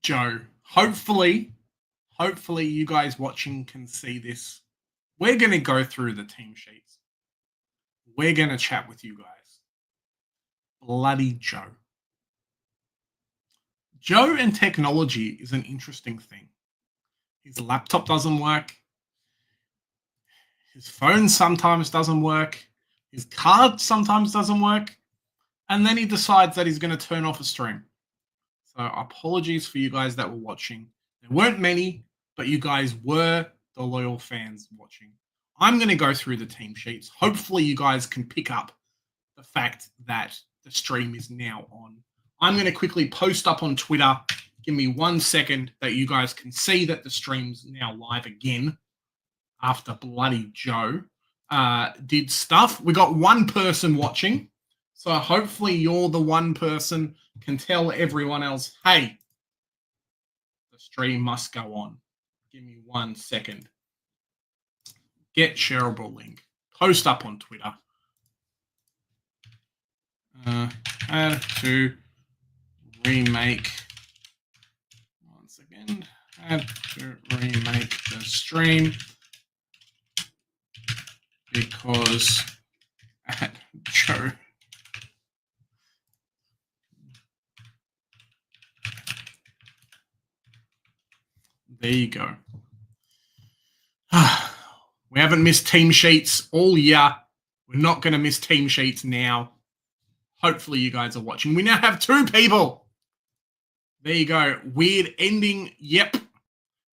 Joe, hopefully you guys watching can see this. We're going to go through the team sheets. We're going to chat with you guys. Bloody Joe. Joe and technology is an interesting thing. His laptop doesn't work. His phone sometimes doesn't work. His card sometimes doesn't work. And then he decides that he's going to turn off a stream. So apologies for you guys that were watching. There weren't many, but you guys were the loyal fans watching. I'm going to go through the team sheets. Hopefully you guys can pick up the fact that the stream is now on. I'm going to quickly post up on Twitter. Give me 1 second that you guys can see that the stream's now live again after bloody Joe did stuff. We got one person watching. So hopefully you're the one person can tell everyone else, hey, the stream must go on. Give me 1 second. Get shareable link. Post up on Twitter. Had to remake. 1 second. Had to remake the stream because at Joe. There you go. We haven't missed team sheets all year. We're not going to miss team sheets now. Hopefully you guys are watching. We now have 2 people. There you go. Weird ending. Yep.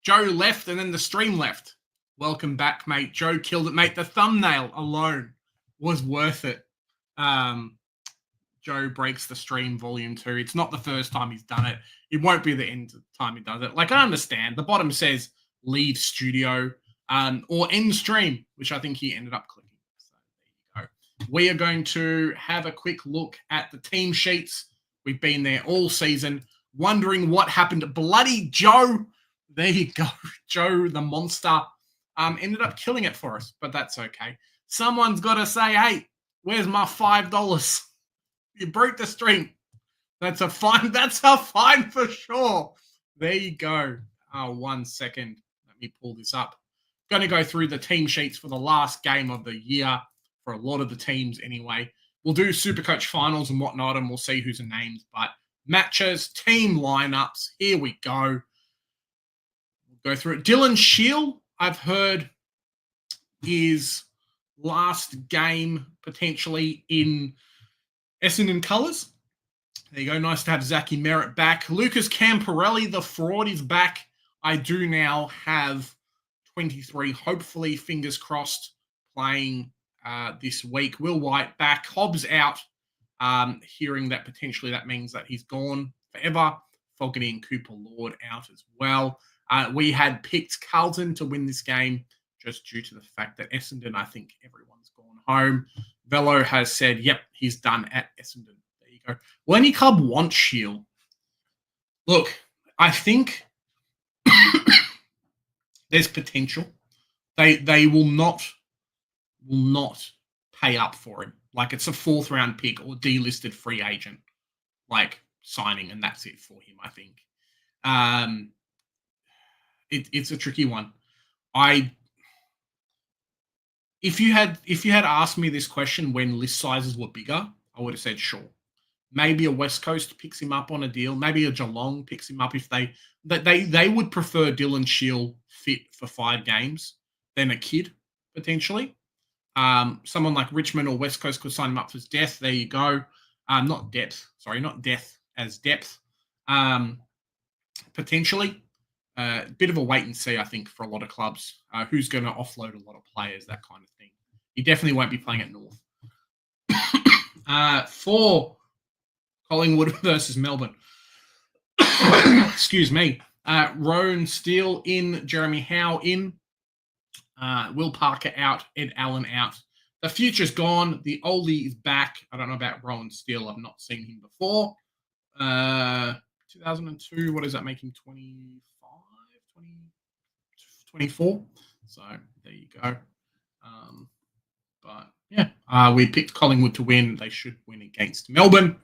Joe left and then the stream left. Welcome back, mate. Joe killed it, mate. The thumbnail alone was worth it. Joe breaks the stream volume 2. It's not the first time he's done it. It won't be the end of the time he does it. Like, I understand. The bottom says leave studio or end stream, which I think he ended up clicking. So there you go. We are going to have a quick look at the team sheets. We've been there all season, wondering what happened. Bloody Joe. There you go. Joe, the monster, ended up killing it for us, but that's okay. Someone's got to say, hey, where's my $5? You broke the stream. That's a fine. That's a fine for sure. There you go. 1 second. Let me pull this up. Going to go through the team sheets for the last game of the year for a lot of the teams anyway. We'll do Supercoach finals and whatnot, and we'll see who's named. But matches, team lineups. Here we go. We'll go through it. Dylan Shield, I've heard, is last game potentially in Essendon colours. There you go. Nice to have Zachy Merritt back. Lucas Camporelli, the fraud, is back. I do now have 23, hopefully, fingers crossed, playing this week. Will White back. Hobbs out. Hearing that potentially that means that he's gone forever. Fogarty and Cooper Lord out as well. We had picked Carlton to win this game just due to the fact that Essendon, I think everyone's gone home. Velo has said, yep, he's done at Essendon. There you go. Will any club want Shield? Look, I think there's potential. They will not pay up for him. Like, it's a 4th round pick or delisted free agent, like signing, and that's it for him, I think. It's a tricky one. If you had asked me this question when list sizes were bigger, I would have said sure. Maybe a West Coast picks him up on a deal. Maybe a Geelong picks him up if they would prefer Dylan Shield fit for 5 games than a kid potentially. Someone like Richmond or West Coast could sign him up for depth. There you go. Not depth. Sorry, not depth as depth. Potentially. Bit of a wait and see, I think, for a lot of clubs. Who's going to offload a lot of players, that kind of thing. He definitely won't be playing at North. For Collingwood versus Melbourne. Excuse me. Roan Steele in, Jeremy Howe in, Will Parker out, Ed Allen out. The future's gone. The oldie is back. I don't know about Rowan Steele. I've not seen him before. 2002, what does that make him? 25? 24. So there you go. But yeah, we picked Collingwood to win. They should win against Melbourne.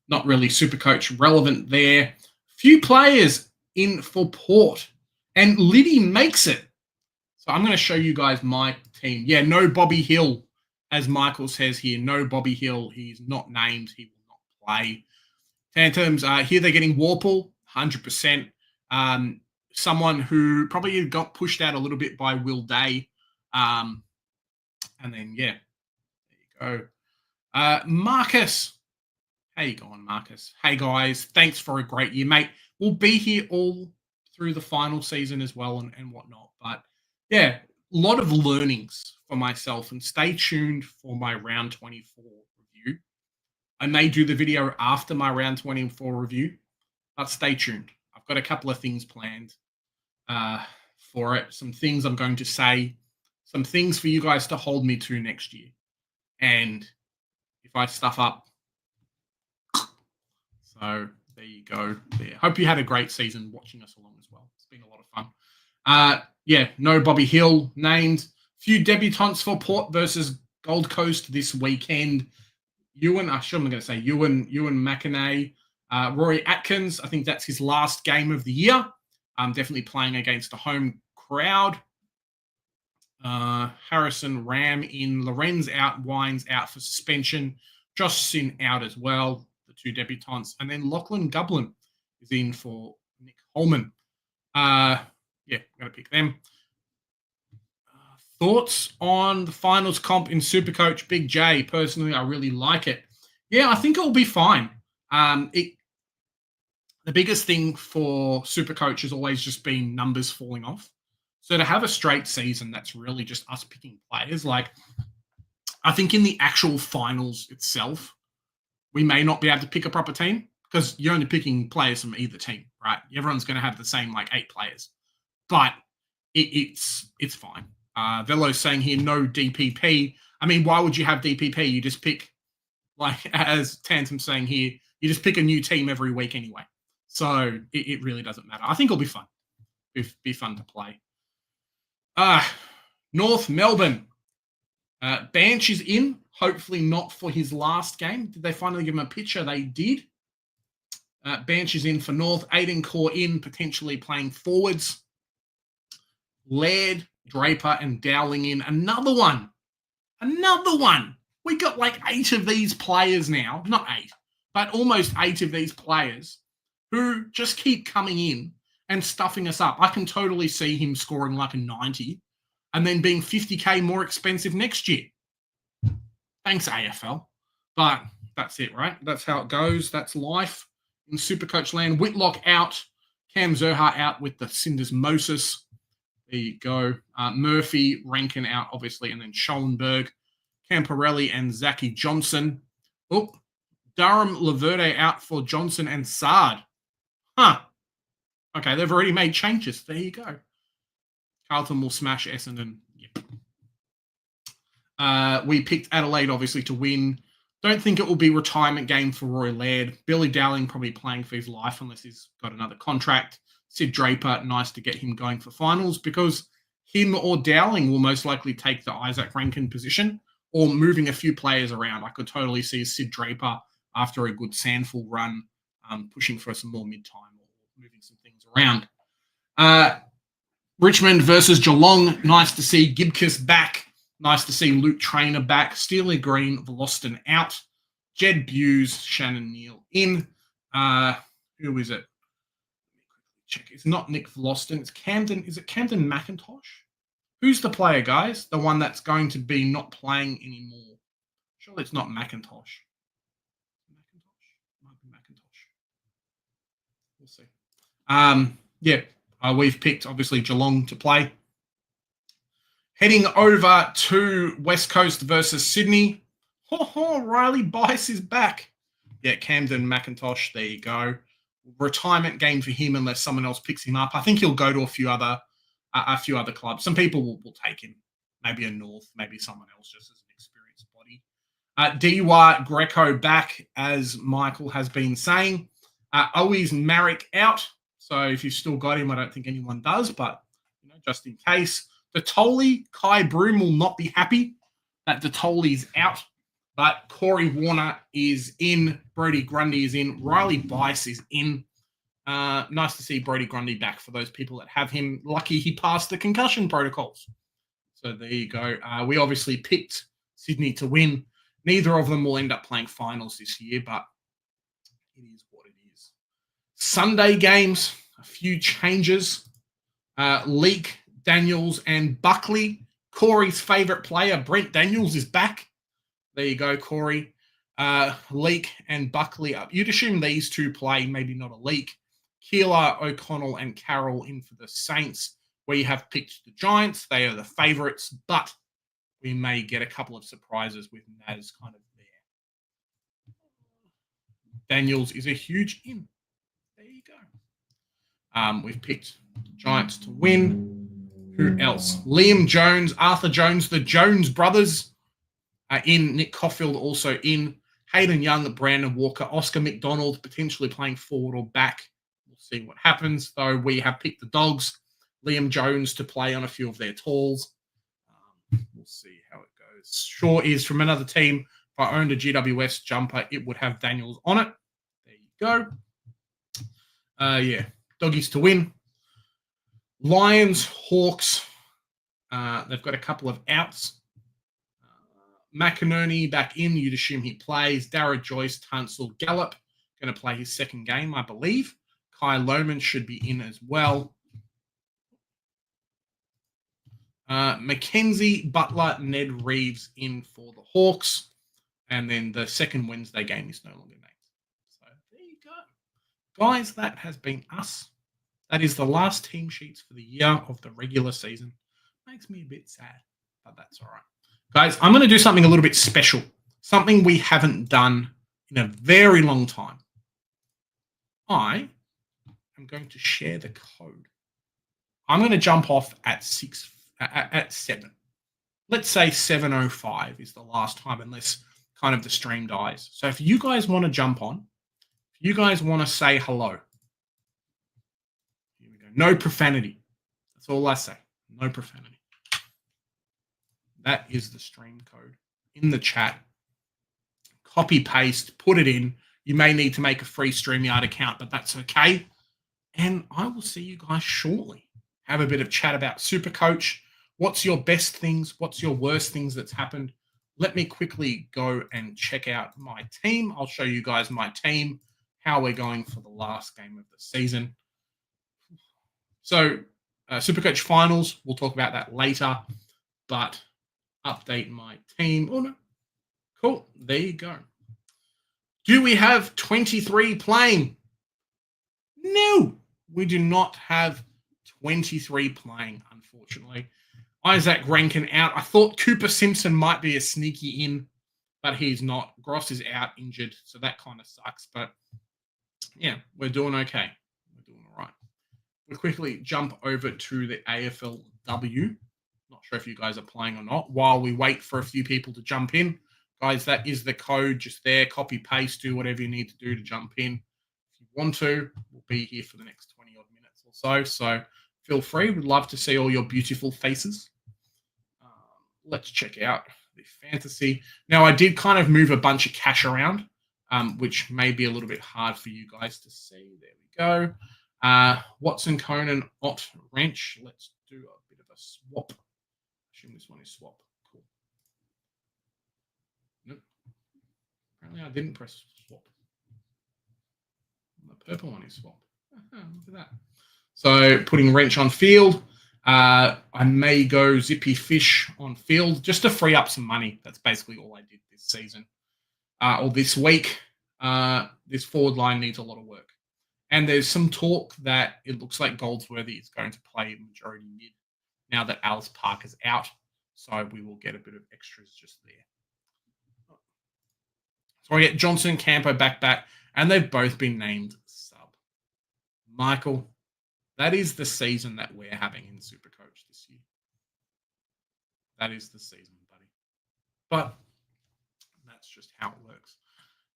Not really Supercoach relevant there. Few players in for Port. And Liddy makes it. So I'm going to show you guys my team. Yeah, no Bobby Hill, as Michael says here. No Bobby Hill. He's not named. He will not play. Phantoms, here they're getting Warple, 100%. Someone who probably got pushed out a little bit by Will Day. And then, yeah, there you go. Marcus. How you going, Marcus? Hey, guys. Thanks for a great year, mate. We'll be here all through the final season as well and whatnot. But, yeah, a lot of learnings for myself. And stay tuned for my round 24 review. I may do the video after my round 24 review, but stay tuned. I've got a couple of things planned for it. Some things I'm going to say. Some things for you guys to hold me to next year. And if I stuff up, so there you go. There. Hope you had a great season watching us along as well. It's been a lot of fun. Yeah, no Bobby Hill named. Few debutants for Port versus Gold Coast this weekend. Ewan, I'm going to say Ewan McInerney, Rory Atkins. I think that's his last game of the year. Definitely playing against a home crowd. Harrison Ram in. Lorenz out. Wines out for suspension. Josh Sin out as well. The two debutants. And then Lachlan Gublin is in for Nick Holman. Yeah, I'm going to pick them. Thoughts on the finals comp in Supercoach? Big J. Personally, I really like it. Yeah, I think it will be fine. The biggest thing for Supercoach has always just been numbers falling off. So to have a straight season, that's really just us picking players. Like, I think in the actual finals itself, we may not be able to pick a proper team because you're only picking players from either team, right? Everyone's going to have the same, 8 players. But it's fine. Velo's saying here, no DPP. I mean, why would you have DPP? You just pick, as Tantum's saying here, you just pick a new team every week anyway. So it really doesn't matter. I think it'll be fun. Be fun to play. North Melbourne. Banch is in. Hopefully not for his last game. Did they finally give him a picture? They did. Banch is in for North. Aiden Core in, potentially playing forwards. Laird, Draper, and Dowling in. Another one. We got 8 of these players now. Not 8, but almost 8 of these players who just keep coming in and stuffing us up. I can totally see him scoring a 90 and then being 50K more expensive next year. Thanks, AFL. But that's it, right? That's how it goes. That's life in Supercoach land. Whitlock out. Cam Zerha out with the syndesmosis. There you go. Murphy, Rankin out, obviously, and then Schollenberg, Camporelli, and Zachy Johnson. Oh, Durham Laverde out for Johnson and Sard. Huh. Okay, they've already made changes. There you go. Carlton will smash Essendon. Yep. We picked Adelaide, obviously, to win. Don't think it will be retirement game for Roy Laird. Billy Dowling probably playing for his life unless he's got another contract. Sid Draper, nice to get him going for finals because him or Dowling will most likely take the Isaac Rankin position or moving a few players around. I could totally see Sid Draper after a good Sandful run pushing for some more mid-time or moving some things around. Richmond versus Geelong. Nice to see Gibcus back. Nice to see Luke Traynor back. Steely Green, Veloston out. Jed Buse, Shannon Neal in. Who is it? Check. It's not Nick Veloston. It's Camden. Is it Camden McIntosh? Who's the player, guys? The one that's going to be not playing anymore. Surely it's not McIntosh. Might be McIntosh. We'll see. We've picked, obviously, Geelong to play. Heading over to West Coast versus Sydney. Riley Bice is back. Yeah, Camden McIntosh. There you go. Retirement game for him unless someone else picks him up. I think he'll go to a few other clubs. Some people will take him. Maybe a North, maybe someone else just as an experienced body. Diwa Greco back, as Michael has been saying. Owies Marek out. So if you've still got him, I don't think anyone does, but just in case. Detoli, Kai Broom will not be happy that Detoli's out. But Corey Warner is in. Brody Grundy is in. Riley Bice is in. Nice to see Brody Grundy back for those people that have him. Lucky he passed the concussion protocols. So there you go. We obviously picked Sydney to win. Neither of them will end up playing finals this year, but it is what it is. Sunday games, a few changes. Leake, Daniels, and Buckley. Corey's favourite player, Brent Daniels, is back. There you go, Corey. Leake and Buckley up. You'd assume these two play, maybe not a Leake. Keeler, O'Connell, and Carroll in for the Saints. We have picked the Giants. They are the favourites, but we may get a couple of surprises with Naz kind of there. Daniels is a huge in. There you go. We've picked the Giants to win. Who else? Liam Jones, Arthur Jones, the Jones brothers are in. Nick Caulfield also in. Hayden Young, Brandon Walker, Oscar McDonald potentially playing forward or back. We'll see what happens, though. We have picked the Dogs. Liam Jones to play on a few of their talls. We'll see how it goes. Shaw is from another team. If I owned a GWS jumper, it would have Daniels on it. There you go. Yeah, Doggies to win. Lions, Hawks. They've got a couple of outs. McInerney back in. You'd assume he plays. Darragh Joyce, Tunsil, Gallup. Going to play his second game, I believe. Kai Lohman should be in as well. Mackenzie, Butler, Ned Reeves in for the Hawks. And then the second Wednesday game is no longer named. So there you go. Guys, that has been us. That is the last team sheets for the year of the regular season. Makes me a bit sad, but that's all right. Guys, I'm going to do something a little bit special. Something we haven't done in a very long time. I am going to share the code. I'm going to jump off at 7. Let's say 7:05 is the last time, unless kind of the stream dies. So if you guys want to jump on, if you guys want to say hello, here we go. No profanity. That's all I say. No profanity. That is the stream code in the chat. Copy, paste, put it in. You may need to make a free StreamYard account, but that's okay. And I will see you guys shortly. Have a bit of chat about Supercoach. What's your best things? What's your worst things that's happened? Let me quickly go and check out my team. I'll show you guys my team, how we're going for the last game of the season. So, Supercoach finals, we'll talk about that later, but update my team. Oh, no. Cool. There you go. Do we have 23 playing? No, we do not have 23 playing, unfortunately. Isaac Rankin out. I thought Cooper Simpson might be a sneaky in, but he's not. Gross is out injured, so that kind of sucks. But, yeah, we're doing okay. We're doing all right. We'll quickly jump over to the AFLW. Not sure if you guys are playing or not. While we wait for a few people to jump in, guys, that is the code just there. Copy, paste, do whatever you need to do to jump in. If you want to, we'll be here for the next 20 odd minutes or so. So feel free. We'd love to see all your beautiful faces. Let's check out the fantasy. Now, I did kind of move a bunch of cash around, which may be a little bit hard for you guys to see. There we go. Watson, Conan, Ott, Wrench. Let's do a bit of a swap. Assume this one is swap. Cool. Nope. Apparently I didn't press swap. The purple one is swap. Look at that. So putting Wrench on field. I may go Zippy Fish on field just to free up some money. That's basically all I did this season or this week. This forward line needs a lot of work. And there's some talk that it looks like Goldsworthy is going to play majority mid now that Alice Parker's out. So we will get a bit of extras just there. So I get Johnson and Campo back, and they've both been named sub. Michael, that is the season that we're having in Supercoach this year. That is the season, buddy. But that's just how it works.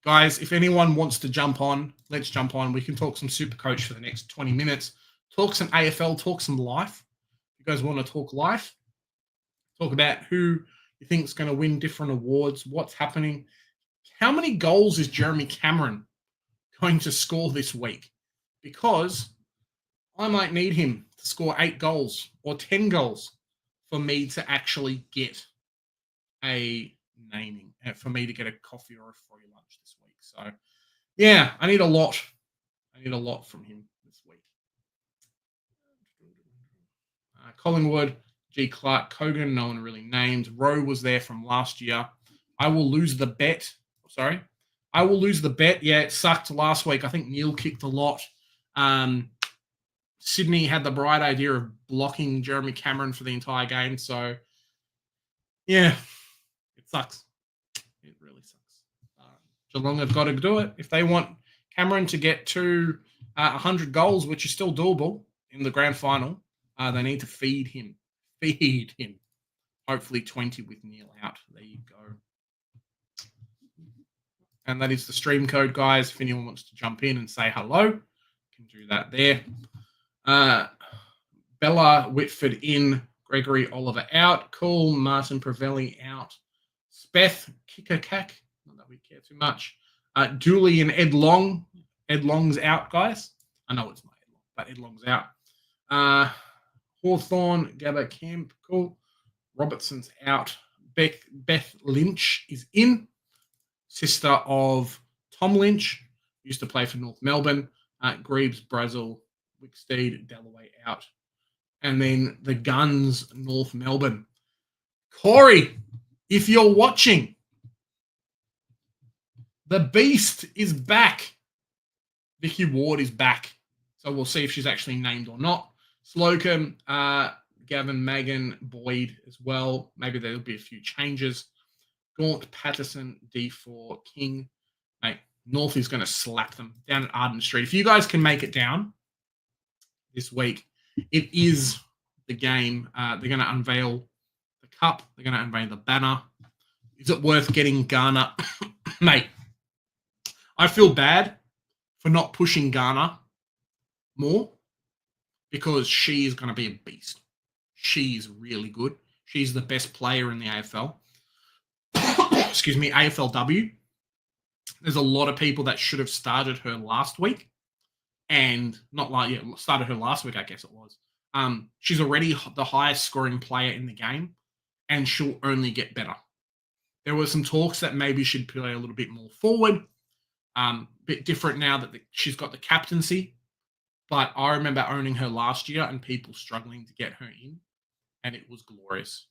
Guys, if anyone wants to jump on, let's jump on. We can talk some Supercoach for the next 20 minutes. Talk some AFL, talk some life. If you guys want to talk life, talk about who you think is going to win different awards, what's happening. How many goals is Jeremy Cameron going to score this week? because I might need him to score 8 goals or 10 goals for me to actually get a naming, for me to get a coffee or a free lunch this week. So, yeah, I need a lot. I need a lot from him this week. Collingwood, G. Clark, Kogan, no one really named. Rowe was there from last year. I will lose the bet. Sorry. I will lose the bet. Yeah, it sucked last week. I think Neil kicked a lot. Sydney had the bright idea of blocking Jeremy Cameron for the entire game. So, yeah, it sucks. It really sucks. Geelong have got to do it. If they want Cameron to get to 100 goals, which is still doable in the grand final, they need to feed him. Feed him. Hopefully 20 with Neil out. There you go. And that is the stream code, guys. If anyone wants to jump in and say hello, can do that there. Bella Whitford in. Gregory Oliver out. Cool. Martin Pravelli out. Speth Kikakak. Not that we care too much. Dooley and Ed Long. Ed Long's out, guys. I know it's not Ed Long, but Ed Long's out. Hawthorne, Gabba Kemp. Cool. Robertson's out. Beth Lynch is in. Sister of Tom Lynch. Used to play for North Melbourne. Greaves, Brazil, Wicksteed, Dalloway out. And then the Guns, North Melbourne. Corey, if you're watching, the Beast is back. Vicky Ward is back. So we'll see if she's actually named or not. Slocum, Gavin, Magan, Boyd as well. Maybe there'll be a few changes. Gaunt, Patterson, D4, King. Mate, North is going to slap them down at Arden Street. If you guys can make it down this week, it is the game. They're going to unveil the cup. They're going to unveil the banner. Is it worth getting Garner? Mate, I feel bad for not pushing Garner more because she is going to be a beast. She's really good. She's the best player in the AFL. Excuse me, AFLW. There's a lot of people that should have started her last week. And started her last week, I guess it was. She's already the highest scoring player in the game, and she'll only get better. There were some talks that maybe she'd play a little bit more forward. Bit different now that she's got the captaincy. But I remember owning her last year and people struggling to get her in, and it was glorious.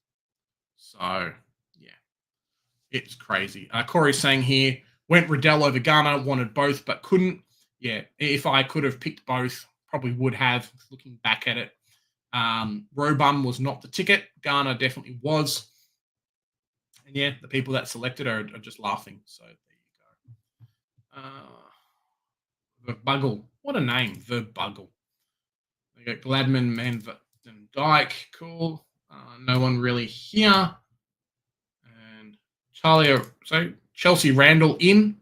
So, yeah. It's crazy. Corey's saying here, went Riddell over Garner, wanted both, but couldn't. Yeah, if I could have picked both, probably would have, looking back at it. Robum was not the ticket. Garner definitely was. And yeah, the people that selected her are just laughing. So there you go. Verbuggle. What a name, Verbuggle. We got Gladman, Manva, and Dyke. Cool. No one really here. Chelsea Randall in.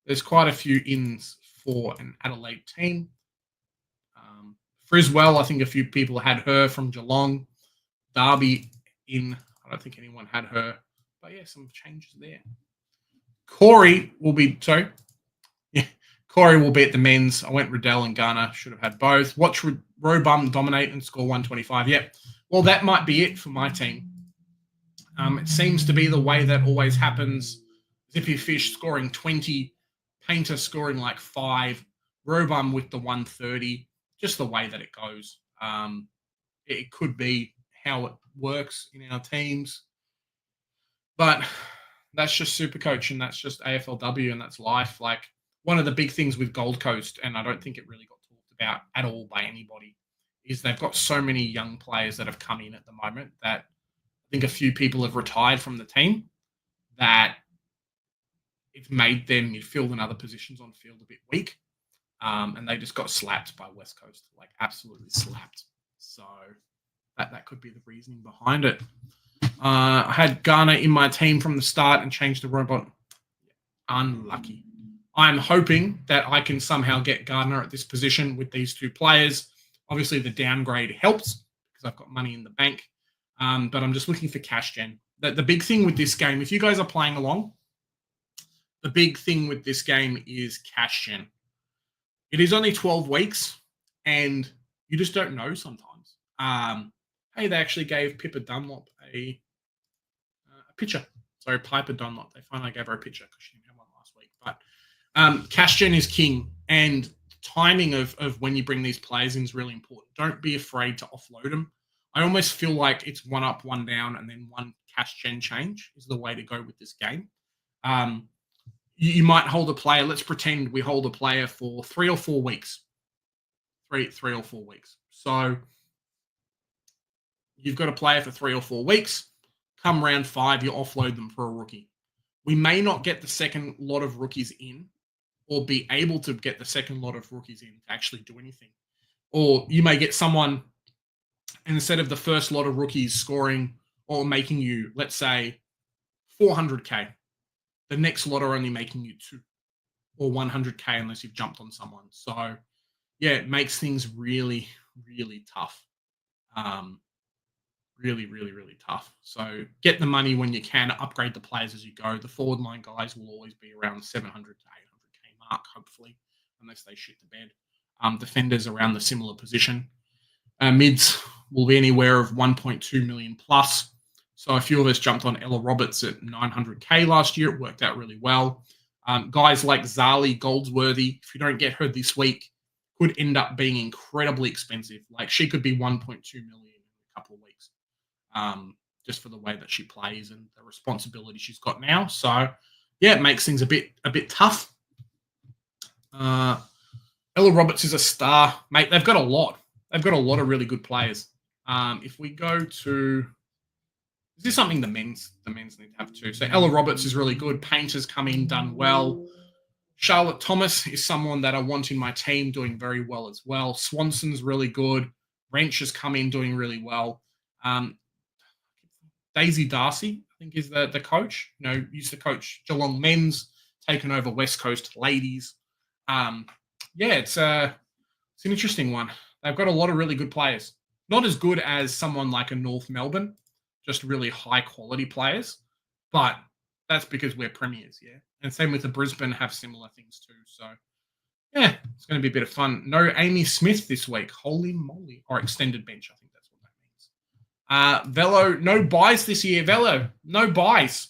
There's quite a few ins for an Adelaide team. Friswell, I think a few people had her from Geelong. Darby in. I don't think anyone had her. But yeah, some changes there. Corey will be at the men's. I went Riddell and Garner. Should have had both. Watch Robum dominate and score 125. Yep. Well, that might be it for my team. It seems to be the way that always happens. Zippy Fish scoring 20, Painter scoring like 5, Robum with the 130. Just the way that it goes. It could be how it works in our teams. But that's just Supercoach and that's just AFLW and that's life. Like one of the big things with Gold Coast, and I don't think it really got talked about at all by anybody, is they've got so many young players that have come in at the moment that I think a few people have retired from the team that it's made their midfield and other positions on field a bit weak. And they just got slapped by West Coast, like absolutely slapped. So that could be the reasoning behind it. I had Garner in my team from the start and changed the robot. Unlucky. I'm hoping that I can somehow get Gardner at this position with these two players. Obviously, the downgrade helps because I've got money in the bank. But I'm just looking for cash gen. The big thing with this game, if you guys are playing along, the big thing with this game is cash gen. It is only 12 weeks, and you just don't know sometimes. Hey, they actually gave Pippa Dunlop a pitcher. Sorry, Piper Dunlop. They finally gave her a pitcher because she didn't have one last week. But cash gen is king, and timing of when you bring these players in is really important. Don't be afraid to offload them. I almost feel like it's one up, one down, and then one cash gen change is the way to go with this game. You might hold a player. Let's pretend we hold a player for 3 or 4 weeks. Three or 4 weeks. So you've got a player for 3 or 4 weeks. Come round 5, you offload them for a rookie. We may not get the second lot of rookies in, or be able to get the second lot of rookies in to actually do anything. Or you may get someone, instead of the first lot of rookies scoring or making you, let's say, 400K, the next lot are only making you 2 or 100K unless you've jumped on someone. So, yeah, it makes things really, really tough. Really, really, really tough. So get the money when you can, upgrade the players as you go. The forward line guys will always be around 700 to 800K mark, hopefully, unless they shit the bed. Defenders around the similar position. Mids will be anywhere of 1.2 million plus. So a few of us jumped on Ella Roberts at 900K last year. It worked out really well. Guys like Zali, Goldsworthy, if you don't get her this week, could end up being incredibly expensive. Like she could be 1.2 million in a couple of weeks. Just for the way that she plays and the responsibility she's got now. So, yeah, it makes things a bit tough. Ella Roberts is a star, mate. They've got a lot. They've got a lot of really good players. If we go to, is this something the men's need to have too? So Ella Roberts is really good. Painter's come in, done well. Charlotte Thomas is someone that I want in my team, doing very well as well. Swanson's really good. Wrench has come in, doing really well. Daisy Darcy, I think, is the coach. You know, used to coach Geelong men's, taken over West Coast ladies. It's an interesting one. They've got a lot of really good players. Not as good as someone like a North Melbourne, just really high quality players. But that's because we're premiers, yeah. And same with the Brisbane, have similar things too. So, yeah, it's going to be a bit of fun. No Amy Smith this week. Holy moly. Or extended bench, I think that's what that means. Velo, no buys this year. Velo, no buys.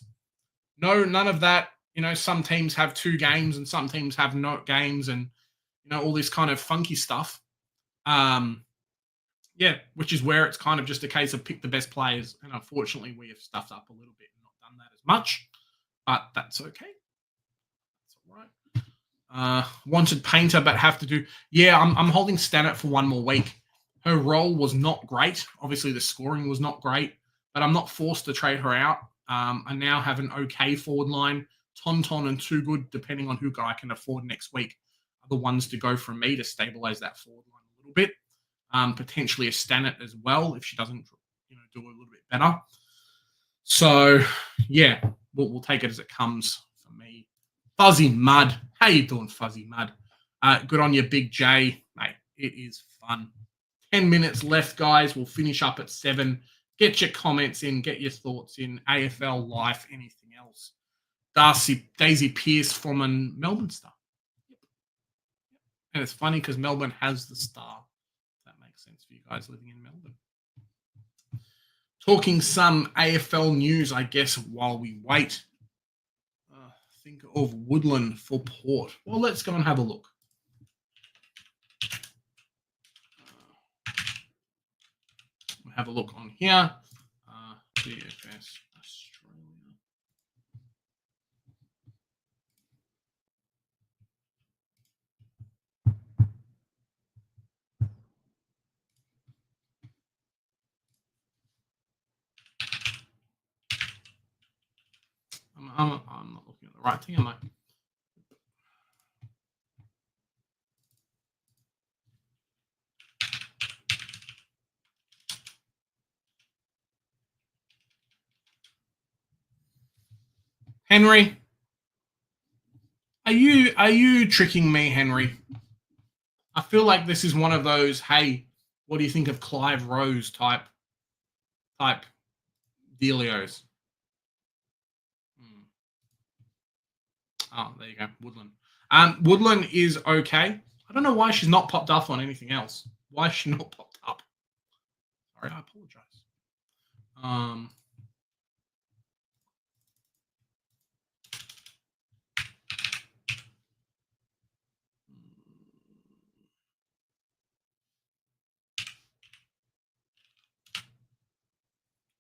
No, none of that. You know, some teams have 2 games and some teams have no games and, you know, all this kind of funky stuff. Which is where it's kind of just a case of pick the best players. And unfortunately, we have stuffed up a little bit and not done that as much. But that's okay. That's all right. Wanted Painter, but have to do. Yeah, I'm holding Stannett for 1 more week. Her role was not great. Obviously, the scoring was not great, but I'm not forced to trade her out. I now have an okay forward line. Tonton and Too Good, depending on who I can afford next week, are the ones to go from me to stabilize that forward line a little bit. Potentially a Stannett as well if she doesn't, do a little bit better. So, yeah, we'll take it as it comes for me. Fuzzy Mud. How you doing, Fuzzy Mud? Good on you, Big J. Mate, it is fun. 10 minutes left, guys. We'll finish up at 7. Get your comments in. Get your thoughts in. AFL, life, anything else. Daisy Pearce from a Melbourne star. Yep. And it's funny because Melbourne has the star. That makes sense for you guys living in Melbourne. Talking some AFL news, I guess, while we wait. Think of Woodland for Port. Well, let's go and have a look. We'll have a look on here. DFS Australia. I'm not looking at the right thing, am I? Henry, are you tricking me, Henry? I feel like this is one of those, hey, what do you think of Clive Rose type dealios? Oh, there you go, Woodland. Woodland is okay. I don't know why she's not popped up on anything else. Why is she not popped up? Sorry, I apologize. Um,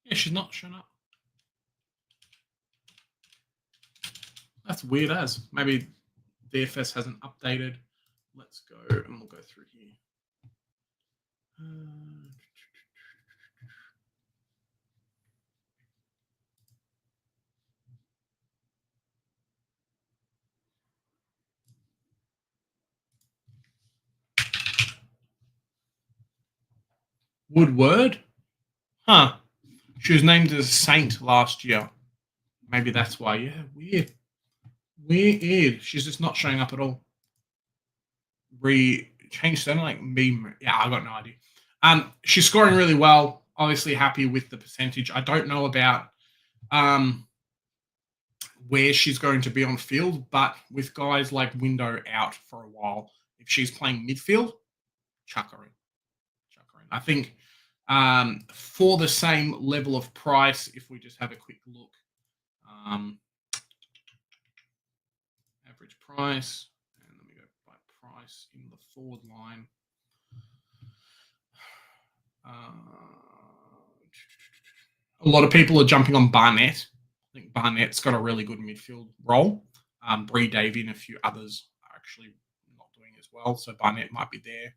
yeah, she's not showing up. That's weird as. Maybe DFS hasn't updated. Let's go and we'll go through here. Woodward? Huh. She was named as a saint last year. Maybe that's why. Yeah, weird. Weird. She's just not showing up at all. Change something like me. Yeah, I got no idea. She's scoring really well. Obviously happy with the percentage. I don't know about where she's going to be on field, but with guys like Window out for a while, if she's playing midfield, chuck her in. I think for the same level of price, if we just have a quick look, average price, and let me go by price in the forward line. A lot of people are jumping on Barnett. I think Barnett's got a really good midfield role. Bree Davey and a few others are actually not doing as well, so Barnett might be there.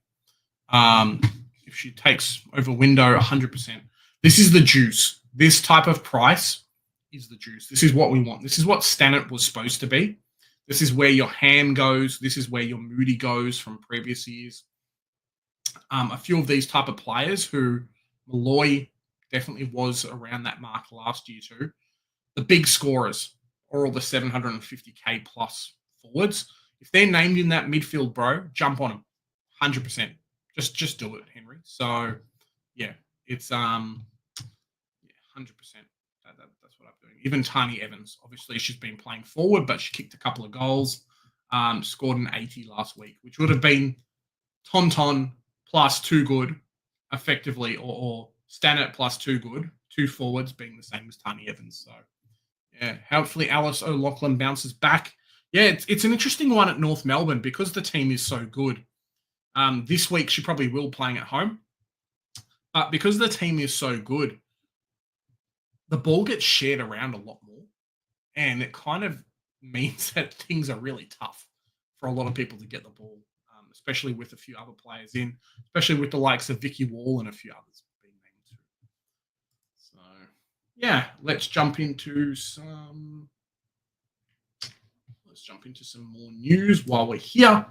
If she takes over Window 100%, this is the juice. This type of price is the juice. This is what we want. This is what Stannard was supposed to be. This is where your Ham goes. This is where your Moody goes from previous years. A few of these type of players who Malloy definitely was around that mark last year too. The big scorers are all the 750k plus forwards. If they're named in that midfield, bro, jump on them, 100%. Just do it, Henry. So yeah, it's 100%. That's what I'm doing. Even Tani Evans, obviously she's been playing forward, but she kicked a couple of goals. Scored an 80 last week, which would have been Tonton plus 2 good, effectively, or Stannard plus 2 good, 2 forwards being the same as Tani Evans. So yeah, hopefully Alice O'Loughlin bounces back. Yeah, it's an interesting one at North Melbourne because the team is so good. This week she probably will playing at home, but because the team is so good, the ball gets shared around a lot more, and it kind of means that things are really tough for a lot of people to get the ball, especially with a few other players in, especially with the likes of Vicky Wall and a few others being named too. So yeah, let's jump into some more news while we're here.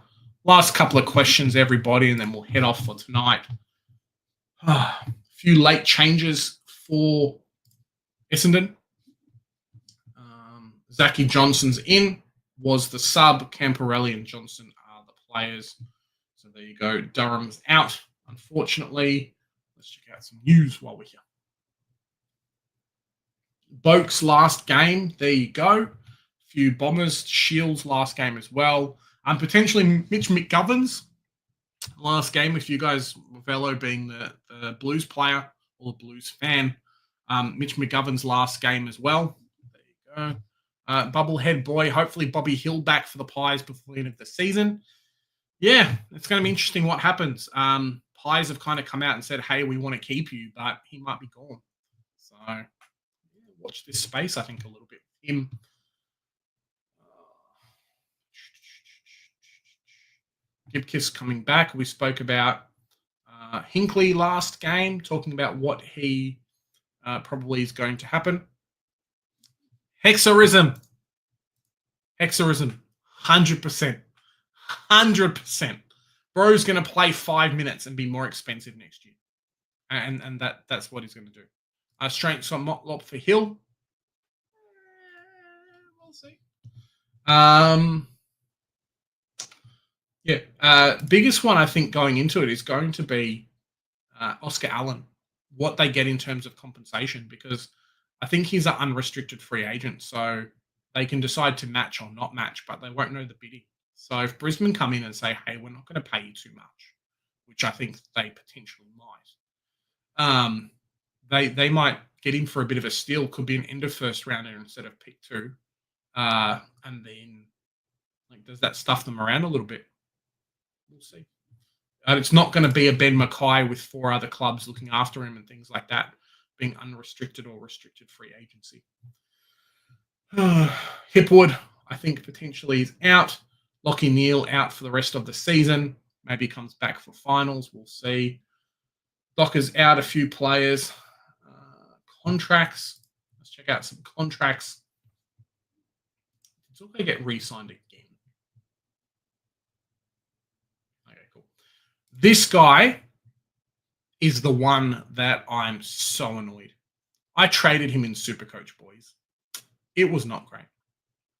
Last couple of questions, everybody, and then we'll head off for tonight. A few late changes for Essendon. Zachy Johnson's in, was the sub. Camporelli and Johnson are the players. So there you go. Durham's out, unfortunately. Let's check out some news while we're here. Boak's last game. There you go. A few Bombers. Shields last game as well. Potentially Mitch McGovern's last game, if you guys, Velo being the Blues player or the Blues fan. Mitch McGovern's last game as well. There you go. Bubblehead boy, hopefully Bobby Hill back for the Pies before the end of the season. Yeah, it's going to be interesting what happens. Pies have kind of come out and said, hey, we want to keep you, but he might be gone. So watch this space, I think, a little bit. Him. Gibkiss coming back. We spoke about Hinkley last game, talking about what he probably is going to happen. Hexerism. 100%. 100%. Bro's going to play 5 minutes and be more expensive next year. And that's what he's going to do. Strength shot Motlop for Hill. We'll see. Biggest one I think going into it is going to be Oscar Allen, what they get in terms of compensation, because I think he's an unrestricted free agent, so they can decide to match or not match, but they won't know the bidding. So if Brisbane come in and say, hey, we're not going to pay you too much, which I think they potentially might, they might get him for a bit of a steal. Could be an end of first rounder instead of pick 2. And then does that stuff them around a little bit? We'll see. It's not going to be a Ben Mackay with 4 other clubs looking after him and things like that, being unrestricted or restricted free agency. Hipwood, I think potentially is out. Lockie Neal out for the rest of the season. Maybe comes back for finals. We'll see. Docker's out a few players. Contracts. Let's check out some contracts. Until they get re-signed again. Okay, cool. This guy is the one that I'm so annoyed. I traded him in Supercoach, boys. It was not great.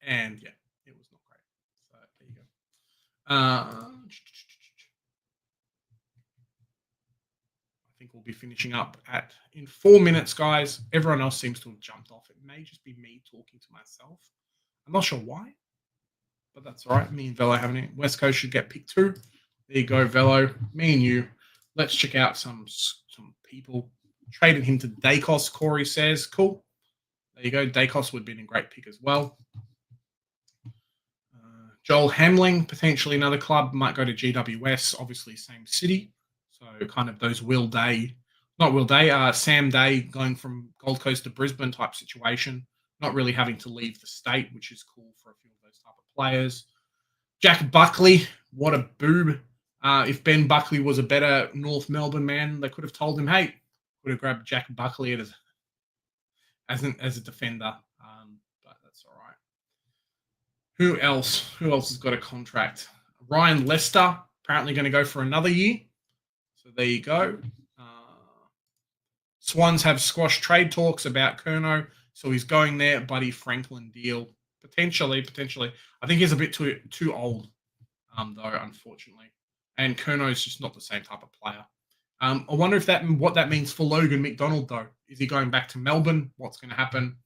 And yeah, it was not great. So there you go. I think we'll be finishing up in 4 minutes, guys. Everyone else seems to have jumped off. It may just be me talking to myself. I'm not sure why, but that's all right. Me and Velo having it. West Coast should get pick 2. There you go, Velo. Me and you. Let's check out some people. Traded him to Dacos, Corey says. Cool. There you go. Dacos would have been a great pick as well. Joel Hamling, potentially another club, might go to GWS, obviously same city. So kind of those Sam Day going from Gold Coast to Brisbane type situation, not really having to leave the state, which is cool for a few of those type of players. Jack Buckley, what a boob. If Ben Buckley was a better North Melbourne man, they could have told him, hey, could have grabbed Jack Buckley as a defender. But that's all right. Who else? Who else has got a contract? Ryan Lester, apparently going to go for another year. So there you go. Swans have squashed trade talks about Curnow, so he's going there. Buddy Franklin deal. Potentially. I think he's a bit too old, though, unfortunately. And Curnow's just not the same type of player. I wonder what that means for Logan McDonald, though. Is he going back to Melbourne? What's going to happen?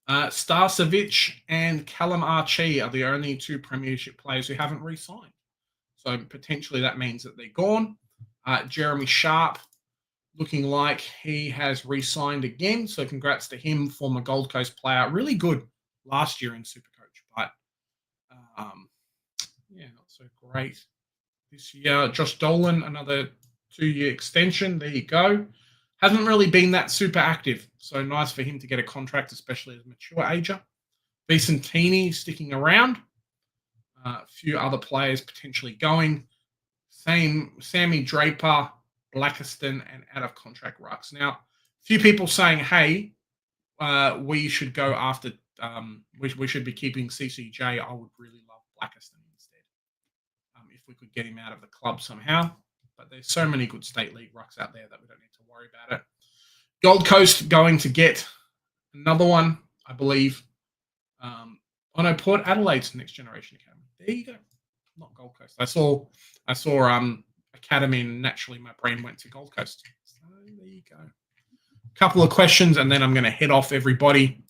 Starcevic and Callum Archie are the only 2 premiership players who haven't re-signed. So potentially that means that they're gone. Jeremy Sharp, looking like he has re-signed again. So congrats to him, former Gold Coast player. Really good last year in Supercoach, but not so great this year. Josh Dolan, another 2-year extension. There you go. Hasn't really been that super active. So nice for him to get a contract, especially as a mature ager. Vicentini sticking around. A few other players potentially going. Sammy Draper, Blackiston, and out of contract rucks. Now, a few people saying, hey, we should go after, we should be keeping CCJ. I would really love Blackiston instead. If we could get him out of the club somehow. But there's so many good state league rucks out there that we don't need to worry about it. Gold Coast going to get another one, I believe. Port Adelaide's Next Generation Academy. There you go. Not Gold Coast. I saw Academy, and naturally my brain went to Gold Coast. So there you go. Couple of questions, and then I'm going to head off, everybody.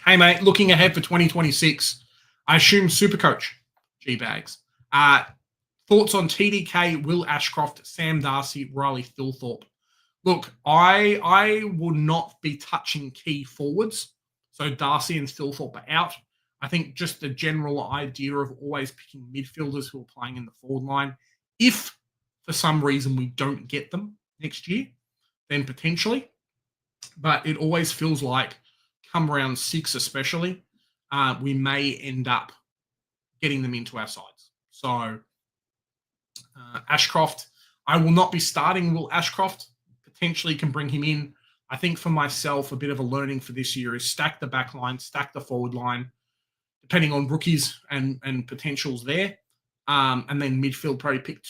Hey, mate, looking ahead for 2026, I assume Supercoach, G-Bags. Thoughts on TDK, Will Ashcroft, Sam Darcy, Riley Thilthorpe. Look, I will not be touching key forwards. So Darcy and Thilthorpe are out. I think just the general idea of always picking midfielders who are playing in the forward line. If for some reason we don't get them next year, then potentially. But it always feels like come round 6 especially, we may end up getting them into our sides. So Ashcroft, I will not be starting Will Ashcroft. Potentially can bring him in. I think for myself, a bit of a learning for this year is stack the back line, stack the forward line, depending on rookies and potentials there. And then midfield, probably pick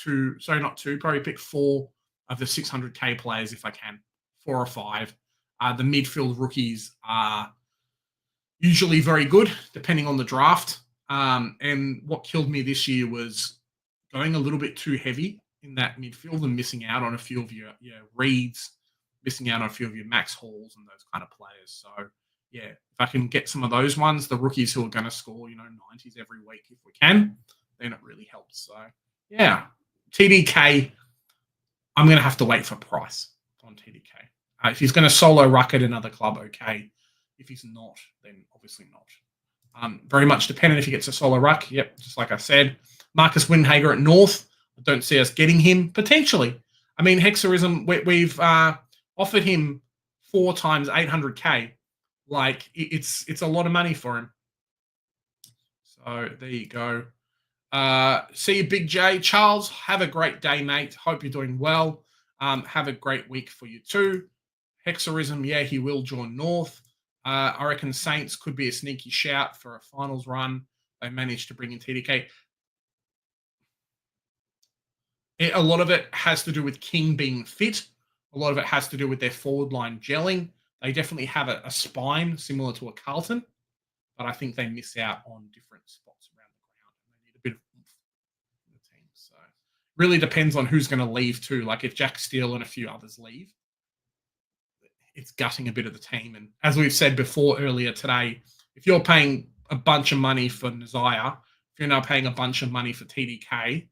probably pick 4 of the 600K players if I can, 4 or 5. The midfield rookies are usually very good, depending on the draft. And what killed me this year was going a little bit too heavy in that midfield and missing out on a few of your Reeds, missing out on a few of your Max Halls and those kind of players. So yeah, if I can get some of those ones, the rookies who are going to score, 90s every week if we can, then it really helps. So, yeah, TDK, I'm going to have to wait for price on TDK. If he's going to solo ruck at another club, okay. If he's not, then obviously not. Very much dependent if he gets a solo ruck. Yep, just like I said. Marcus Windhager at North. I don't see us getting him. Potentially. I mean, Hexerism, we've offered him 4 times 800K. Like, it's a lot of money for him. So, there you go. See you, Big J. Charles, have a great day, mate. Hope you're doing well. Have a great week for you too. Hexerism, yeah, he will join North. I reckon Saints could be a sneaky shout for a finals run. They managed to bring in TDK. A lot of it has to do with King being fit. A lot of it has to do with their forward line gelling. They definitely have a spine similar to a Carlton, but I think they miss out on different spots around the ground. They need a bit of oomph in the team. So really depends on who's going to leave too. Like if Jack Steele and a few others leave, it's gutting a bit of the team. And as we've said before earlier today, if you're paying a bunch of money for Nazaya, if you're now paying a bunch of money for TDK,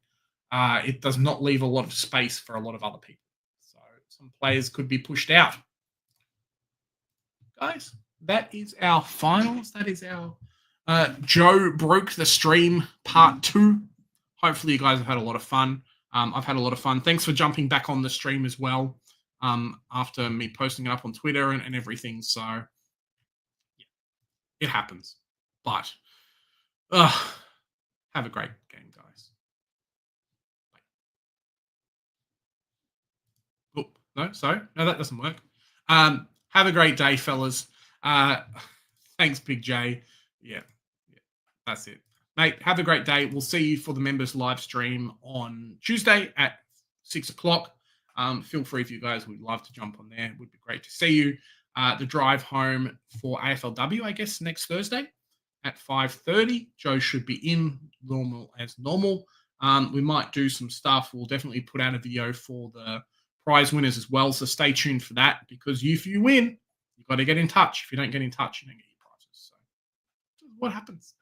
it does not leave a lot of space for a lot of other people. So some players could be pushed out. Guys, that is our finals. That is our Joe Broke the Stream Part 2. Hopefully you guys have had a lot of fun. I've had a lot of fun. Thanks for jumping back on the stream as well after me posting it up on Twitter and everything. So, yeah, it happens. But have a great game, guys. Bye. Oh, no, sorry. No, that doesn't work. Have a great day, fellas. Thanks, Big J. Yeah, that's it. Mate, have a great day. We'll see you for the members live stream on Tuesday at 6 o'clock. Feel free if you guys would love to jump on there. It would be great to see you. The drive home for AFLW, I guess, next Thursday at 5:30. Joe should be in normal as normal. We might do some stuff. We'll definitely put out a video for the prize winners as well. So stay tuned for that because if you win, you've got to get in touch. If you don't get in touch, you don't get your prizes. So what happens?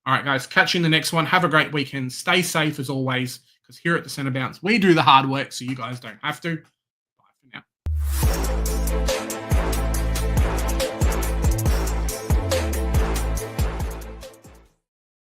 All right, guys, catch you in the next one. Have a great weekend. Stay safe as always, because here at the Centre Bounce, we do the hard work so you guys don't have to. Bye for now.